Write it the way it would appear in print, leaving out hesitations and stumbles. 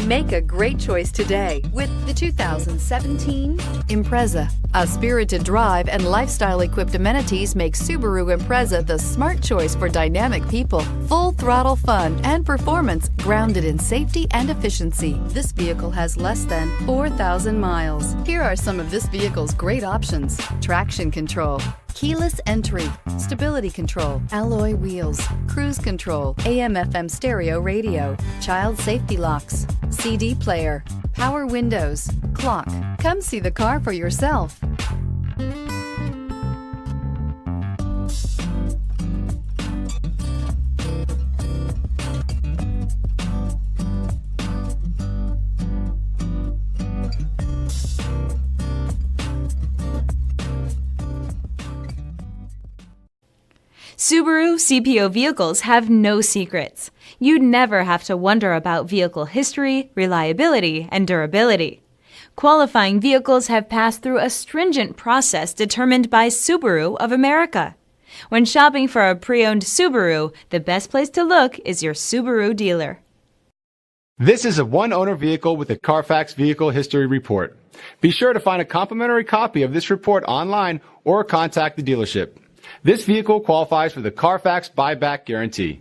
Make a great choice today with the 2017 Impreza. A spirited drive and lifestyle-equipped amenities make Subaru Impreza the smart choice for dynamic people. Full throttle fun and performance grounded in safety and efficiency. This vehicle has less than 4,000 miles. Here are some of this vehicle's great options: traction control, keyless entry, stability control, alloy wheels, cruise control, AM/FM stereo radio, child safety locks, CD player, power windows, clock. Come see the car for yourself. Subaru CPO vehicles have no secrets. You'd never have to wonder about vehicle history, reliability, and durability. Qualifying vehicles have passed through a stringent process determined by Subaru of America. When shopping for a pre-owned Subaru, the best place to look is your Subaru dealer. This is a one-owner vehicle with a CARFAX Vehicle History Report. Be sure to find a complimentary copy of this report online or contact the dealership. This vehicle qualifies for the CARFAX buyback guarantee.